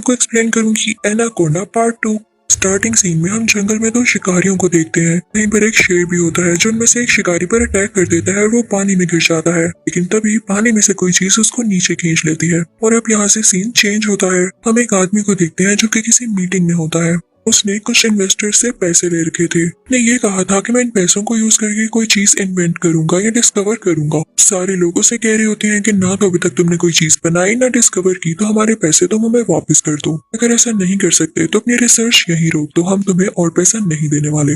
आपको एक्सप्लेन करूँ कि एनाकोंडा पार्ट 2। स्टार्टिंग सीन में हम जंगल में दो शिकारियों को देखते हैं। वहीं पर एक शेर भी होता है जो उनमें से एक शिकारी पर अटैक कर देता है और वो पानी में गिर जाता है। लेकिन तभी पानी में से कोई चीज उसको नीचे खींच लेती है और अब यहाँ से सीन चेंज होता है। हम एक आदमी को देखते हैं जो कि किसी मीटिंग में होता है। उसने कुछ इन्वेस्टर से पैसे ले रखे थे। ने ये कहा था कि मैं इन पैसों को यूज करके कोई चीज इन्वेंट करूंगा या डिस्कवर करूंगा। सारे लोग उसे कह रहे होते हैं कि ना तो अभी तक तुमने कोई चीज बनाई ना डिस्कवर की, तो हमारे पैसे तुम हमें वापस कर दो। अगर ऐसा नहीं कर सकते तो अपनी रिसर्च यहीं रोक दो, हम तुम्हें और पैसा नहीं देने वाले।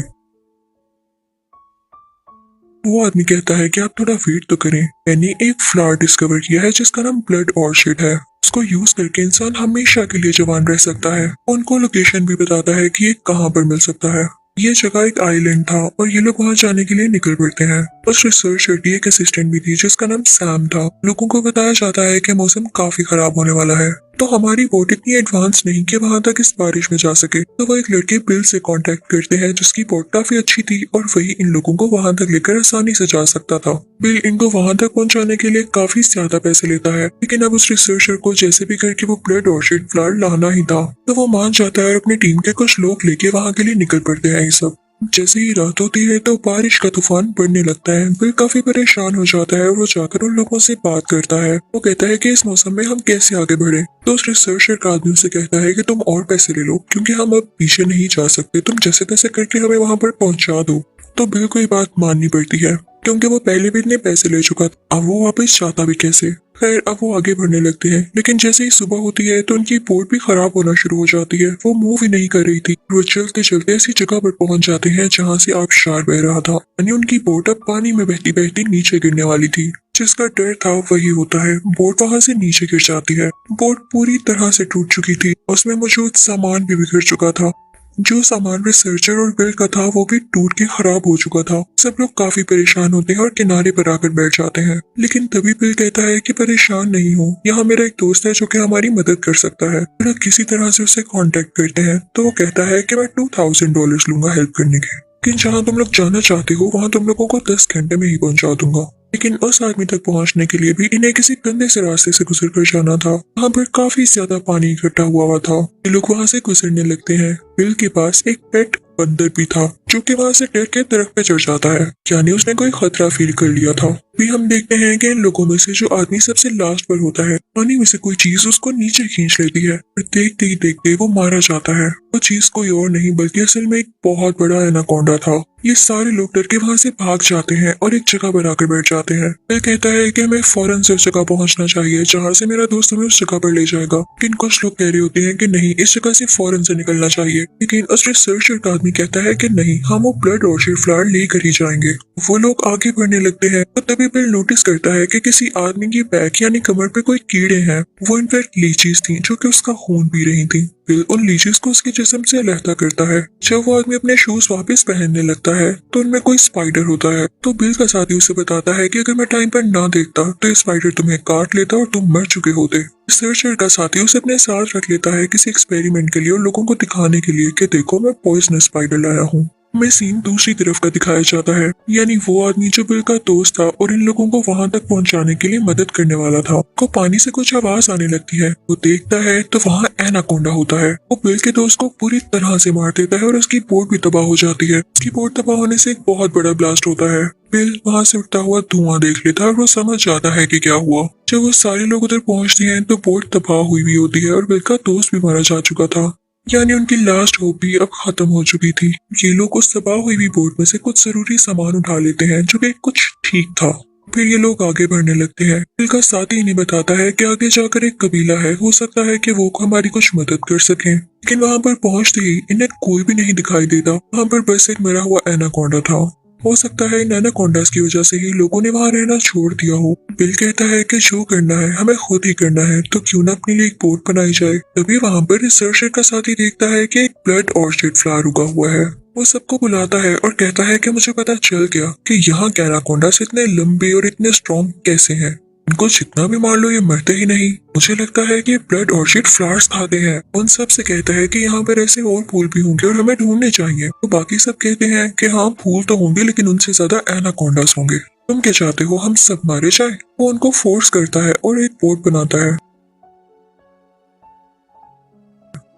वो आदमी कहता है कि आप थोड़ा वेट तो करें, मैंने एक फ्लावर डिस्कवर किया है जिसका नाम ब्लड ऑर्चिड है। उसको यूज करके इंसान हमेशा के लिए जवान रह सकता है। उनको लोकेशन भी बताता है कि ये कहाँ पर मिल सकता है। ये जगह एक आइलैंड था और ये लोग वहाँ जाने के लिए निकल पड़ते हैं। उस रिसर्चर की एक असिस्टेंट भी थी जिसका नाम सैम था। लोगों को बताया जाता है कि मौसम काफी खराब होने वाला है, तो हमारी बोट इतनी एडवांस नहीं कि वहां तक इस बारिश में जा सके। तो वो एक लड़के बिल से कांटेक्ट करते हैं जिसकी बोट काफी अच्छी थी और वही इन लोगों को वहां तक लेकर आसानी से जा सकता था। बिल इनको वहां तक पहुंचाने के लिए काफी ज्यादा पैसे लेता है, लेकिन अब उस रिसर्चर को जैसे भी करके वो ब्लड ऑर्चिड फ्लावर लाना ही था। तो वो मान जाता है और अपनी टीम के कुछ लोग लेके वहां के लिए निकल पड़ते हैं। ये सब जैसे ही रात होती है तो बारिश का तूफान बढ़ने लगता है। बिल काफी परेशान हो जाता है और वो जाकर उन लोगों से बात करता है। वो कहता है कि इस मौसम में हम कैसे आगे बढ़े। तो उस रिसर्चर का आदमी से कहता है कि तुम और पैसे ले लो क्योंकि हम अब पीछे नहीं जा सकते, तुम जैसे तैसे करके हमें वहां पर पहुंचा दो। तो बिल को ये बात माननी पड़ती है क्योंकि वो पहले भी इतने पैसे ले चुका था। अब वो वापस जाता भी कैसे। खैर अब वो आगे बढ़ने लगते हैं, लेकिन जैसे ही सुबह होती है तो उनकी बोट भी खराब होना शुरू हो जाती है। वो मूव ही नहीं कर रही थी। वो चलते चलते ऐसी जगह पर पहुंच जाते हैं जहां से आबशार बह रहा था, यानी उनकी बोट अब पानी में बहती बहती नीचे गिरने वाली थी। जिसका डर था वही होता है, बोट वहां से नीचे गिर जाती है। बोट पूरी तरह से टूट चुकी थी, उसमें मौजूद सामान भी बिखर चुका था। जो सामान रिसर्चर और बिल का था वो भी टूट के खराब हो चुका था। सब लोग काफी परेशान होते हैं और किनारे पर आकर बैठ जाते हैं। लेकिन तभी बिल कहता है कि परेशान नहीं हो, यहाँ मेरा एक दोस्त है जो कि हमारी मदद कर सकता है। फिर किसी तरह से उसे कांटेक्ट करते हैं तो वो कहता है कि मैं $2000 लूंगा हेल्प करने के, लेकिन जहाँ तुम लोग जाना चाहते हो वहाँ तुम लोगों को 10 घंटे में ही पहुंचा दूंगा। लेकिन उस आदमी तक पहुंचने के लिए भी इन्हें किसी गंदे से रास्ते से गुजर कर जाना था। वहाँ पर काफी ज्यादा पानी इकट्ठा हुआ था। ये लोग वहाँ से गुजरने लगते हैं। बिल के पास एक पेट बंदर भी था जो कि वहाँ से डर के दरख्त पे चढ़ जाता है, यानी उसने कोई खतरा फील कर लिया था। भी हम देखते हैं कि इन लोगों में से जो आदमी सबसे लास्ट पर होता है, पानी में से कोई चीज उसको नीचे खींच लेती है और देखते ही देखते वो मारा जाता है। वो चीज कोई और नहीं बल्कि असल में एक बहुत बड़ा एनाकोंडा था। ये सारे लोग डर के वहां से भाग जाते हैं और एक जगह पर आकर बैठ जाते हैं। वह कहता है कि हमें फौरन से उस जगह पहुंचना चाहिए जहां से मेरा दोस्त हमें उस जगह पर ले जाएगा। लेकिन कुछ लोग कह रहे होते हैं कि नहीं, इस जगह से फौरन से निकलना चाहिए। लेकिन उस रिसर्चर का आदमी कहता है कि नहीं, हम वो ब्लड ऑर्चिड फ्लावर लेकर ही जाएंगे। वो लोग आगे बढ़ने लगते हैं तो तभी बिल नोटिस करता है कि किसी आदमी की बैक यानी कमर पे कोई कीड़े हैं। वो इनफैक्ट लीचीज थी जो कि उसका खून पी रही थी। बिल उन लीचीज को उसके जिस्म से अलहदा करता है। जब वो आदमी अपने शूज वापस पहनने लगता है तो उनमें कोई स्पाइडर होता है। तो बिल का साथी उसे बताता है कि अगर मैं टाइम पर ना देखता तो ये स्पाइडर तुम्हें काट लेता और तुम मर चुके होते। रिसर्चर का साथी उसे अपने साथ रख लेता है किसी एक्सपेरिमेंट के लिए और लोगों को दिखाने के लिए कि देखो मैं पॉइजनस स्पाइडर लाया हूँ। में सीन दूसरी तरफ का दिखाया जाता है, यानी वो आदमी जो बिल का दोस्त था और इन लोगों को वहां तक पहुंचाने के लिए मदद करने वाला था, को पानी से कुछ आवाज आने लगती है। वो देखता है तो वहाँ एनाकोंडा होता है। वो बिल के दोस्त को पूरी तरह से मार देता है और उसकी बोट भी तबाह हो जाती है। उसकी बोट तबाह होने से एक बहुत बड़ा ब्लास्ट होता है। बिल वहां से उठता हुआ धुआं देख लेता है और वो समझ जाता है कि क्या हुआ। जब वो सारे लोग उधर पहुंचते हैं तो बोट तबाह हुई भी होती है और बिल का दोस्त भी मारा जा चुका था, यानी उनकी लास्ट होप भी अब खत्म हो चुकी थी। ये लोग उस तबाह हुई भी बोट में से कुछ जरूरी सामान उठा लेते हैं जो कि कुछ ठीक था। फिर ये लोग आगे बढ़ने लगते हैं। बिल का साथी इन्हें बताता है कि आगे जाकर एक कबीला है, हो सकता है कि वो हमारी कुछ मदद कर सकें। लेकिन वहां पर पहुंचते ही इन्हें कोई भी नहीं दिखाई देता। वहां पर बस एक मरा हुआ एनाकोंडा था। हो सकता है इन एनाकोंडास की वजह से ही लोगों ने वहां रहना छोड़ दिया हो। बिल कहता है कि जो करना है हमें खुद ही करना है, तो क्यों ना अपने लिए एक बोट बनाई जाए। तभी वहां पर रिसर्चर का साथी देखता है कि एक ब्लड ऑर्चिड फ्लावर उगा हुआ है। वो सबको बुलाता है और कहता है कि मुझे पता चल गया कि यहाँ के एनाकोंडास इतने लंबे और इतने स्ट्रॉन्ग कैसे हैं। इनको जितना भी मार लो ये मरते ही नहीं। मुझे लगता है कि ब्लड ऑर्चिड फ्लावर्स खाते हैं। उन सब से कहता है कि यहाँ पर ऐसे और फूल भी होंगे और हमें ढूंढने चाहिए। तो बाकी सब कहते हैं कि हाँ फूल तो होंगे लेकिन उनसे ज्यादा एनाकोंडास होंगे। तुम क्या चाहते हो हम सब मारे जाए? वो उनको फोर्स करता है और एक बोट बनाता है।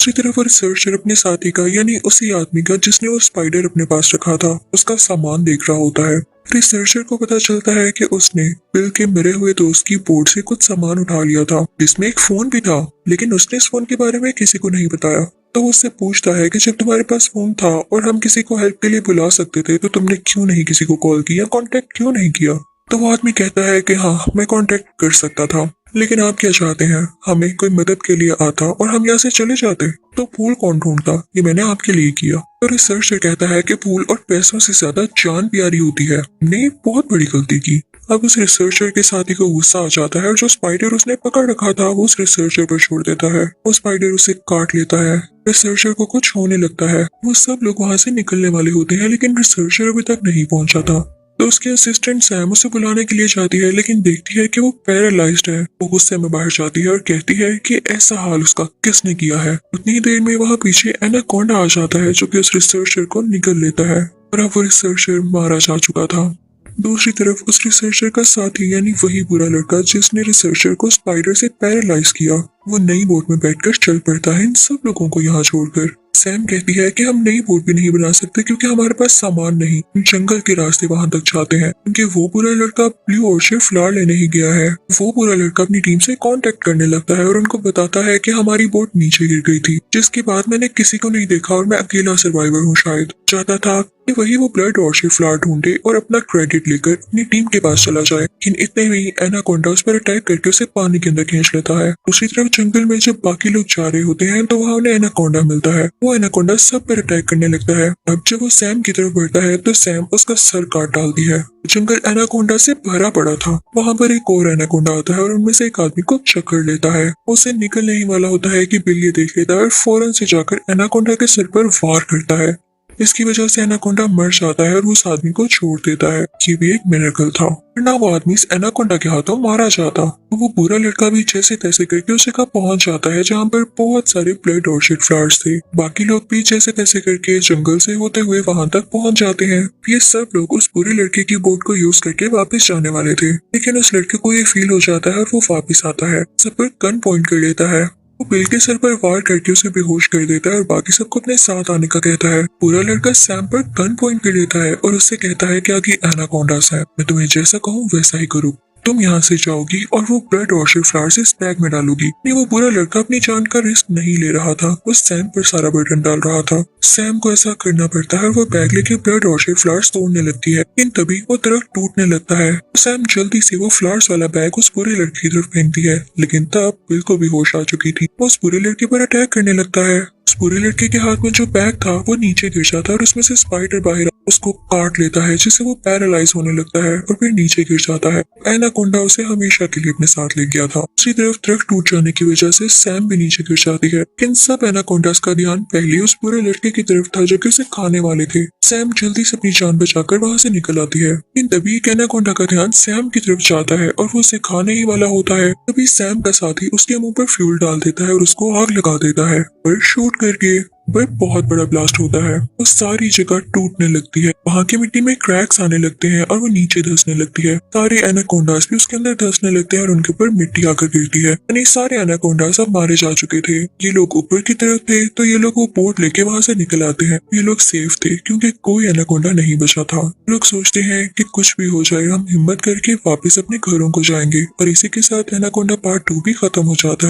दूसरी तरफ वो रिसर्चर अपने साथी का यानी उसी आदमी का जिसने वो स्पाइडर अपने पास रखा था उसका सामान देख रहा होता है। रिसर्चर को पता चलता है कि उसने बिल के मरे हुए दोस्त की बोट से कुछ सामान उठा लिया था जिसमें एक फोन भी था, लेकिन उसने इस फोन के बारे में किसी को नहीं बताया। तो वो उससे पूछता है कि जब तुम्हारे पास फोन था और हम किसी को हेल्प के लिए बुला सकते थे तो तुमने क्यों नहीं किसी को कॉल किया, कांटेक्ट क्यों नहीं किया। तो वो आदमी कहता है कि हाँ मैं कांटेक्ट कर सकता था, लेकिन आप क्या चाहते हैं, हमें कोई मदद के लिए आता और हम यहाँ से चले जाते तो फूल कौन ढूंढता, ये मैंने आपके लिए किया। तो रिसर्चर कहता है कि फूल और पैसों से ज्यादा जान प्यारी होती है, हमने बहुत बड़ी गलती की। अब उस रिसर्चर के साथी को गुस्सा आ जाता है और जो स्पाइडर उसने पकड़ रखा था वो उस रिसर्चर पर छोड़ देता है। वो स्पाइडर उसे काट लेता है। रिसर्चर को कुछ होने लगता है। वो सब लोग वहां से निकलने वाले होते हैं, लेकिन रिसर्चर अभी तक नहीं पहुंचा था। तो उसके असिस्टेंट सैम उसे बुलाने के लिए जाती है, लेकिन देखती है कि वो पैरालाइज्ड है। वो गुस्से में बाहर जाती है और कहती है कि ऐसा हाल उसका किसने किया है। उतनी ही देर में वहाँ पीछे एनाकोंडा आ जाता है जो कि उस रिसर्चर को निगल लेता है और अब वो रिसर्चर मारा जा चुका था। दूसरी तरफ उस रिसर्चर का साथी यानी वही बुरा लड़का जिसने रिसर्चर को स्पाइडर से पैरालाइज किया, वो नई बोट में बैठकर चल पड़ता है इन सब लोगों को यहाँ छोड़कर। सैम कहती है कि हम नई बोट भी नहीं बना सकते क्योंकि हमारे पास सामान नहीं। जंगल के रास्ते वहां तक जाते हैं क्योंकि वो बुरा लड़का ब्लू ऑर्चिड फ्लावर लेने ही गया है। वो बुरा लड़का अपनी टीम से कांटेक्ट करने लगता है और उनको बताता है कि हमारी बोट नीचे गिर गई थी, जिसके बाद मैंने किसी को नहीं देखा और मैं अकेला सर्वाइवर हूँ। शायद चाहता था कि वही वो ब्लड ऑर्चिड फ्लावर ढूंढे और अपना क्रेडिट लेकर अपनी टीम के पास चला जाए, लेकिन इतने में ही एनाकोंडा उस पर अटैक करके उसे पानी के अंदर खींच लेता है। दूसरी तरफ जंगल में जब बाकी लोग जा रहे होते हैं तो वहाँ उन्हें एनाकोंडा मिलता है। वो एनाकोंडा सब पर अटैक करने लगता है। अब जब वो सैम की तरफ बढ़ता है तो सैम उसका सर काट डालती है। जंगल एनाकोंडा से भरा पड़ा था। वहाँ पर एक और एनाकोंडा आता है और उनमें से एक आदमी को चक्कर लेता है। उसे निकलने ही वाला होता है कि बिल ये देख लेता है और फौरन से जाकर एनाकोंडा के सर पर वार करता है। इसकी वजह से एनाकोंडा मर जाता है और उस आदमी को छोड़ देता है। ये भी एक मिरेकल था, वरना वो आदमी इस एनाकोंडा के हाथों मारा जाता। वो बुरा लड़का भी जैसे तैसे करके उस जगह पहुंच जाता है जहाँ पर बहुत सारे ब्लड ऑर्चिड फ्लावर्स थे। बाकी लोग भी जैसे तैसे करके जंगल से होते हुए वहां तक पहुंच जाते हैं। ये सब लोग उस बुरे लड़के की बोट को यूज करके वापस जाने वाले थे, लेकिन उस लड़के को ये फील हो जाता है और वो वापिस आता है, सब पर गन पॉइंट कर लेता है। वो बिल के सर पर वार करके उसे बेहोश कर देता है और बाकी सबको अपने साथ आने का कहता है। पूरा लड़का सैम पर गन पॉइंट कर लेता है और उससे कहता है कि आगे एनाकोंडास है, मैं तुम्हें जैसा कहूँ वैसा ही करूँ। तुम यहाँ से जाओगी और वो ब्लड ऑर्चिड फ्लावर्स इस बैग में डालोगी। नहीं, वो बुरा लड़का अपनी जान का रिस्क नहीं ले रहा था, वो सैम पर सारा बर्डन डाल रहा था। सैम को ऐसा करना पड़ता है और वो बैग लेके ब्लड ऑर्चिड फ्लावर्स तोड़ने लगती है, लेकिन तभी वो दरख्त टूटने लगता है। सैम जल्दी से वो फ्लावर्स वाला बैग उस बुरे लड़के की तरफ फेंकती है, लेकिन तब बिल को भी होश आ चुकी थी। वो उस बुरे लड़के पर अटैक करने लगता है। उस बुरे लड़के के हाथ में जो बैग था वो नीचे गिर जाता है और उसमें से स्पाइडर बाहर उसको काट लेता है, जिससे वो पैरालाइज होने लगता है और फिर नीचे गिर जाता है। एनाकोंडा उसे हमेशा के लिए अपने साथ ले गया था। दूसरी तरफ दरख्त टूट जाने की वजह से सैम भी नीचे गिर जाती है। इन सब एनाकोंडास का ध्यान पहले उस बुरे लड़के की तरफ था जो कि उसे खाने वाले थे। सैम जल्दी से अपनी जान बचाकर वहां से निकल आती है, लेकिन तभी एक एनाकोंडा का ध्यान सैम की तरफ जाता है और वो उसे खाने ही वाला होता है। तभी सैम का साथी उसके मुंह पर फ्यूल डाल देता है और उसको आग लगा देता है और शूट करके वह बहुत बड़ा ब्लास्ट होता है। वो सारी जगह टूटने लगती है, वहाँ की मिट्टी में क्रैक्स आने लगते हैं और वो नीचे धंसने लगती है। सारे एनाकोंडास भी उसके अंदर धंसने लगते हैं और उनके ऊपर मिट्टी आकर गिरती है। यानी सारे एनाकोंडास अब मारे जा चुके थे। ये लोग ऊपर की तरफ थे तो ये लोग वो बोट लेके वहाँ से निकल आते हैं। ये लोग सेफ थे क्योंकि कोई एनाकोंडा नहीं बचा था। लोग सोचते हैं कि कुछ भी हो जाए हम हिम्मत करके वापस अपने घरों को जाएंगे और इसी के साथ एनाकोंडा पार्ट 2 भी खत्म हो जाता है।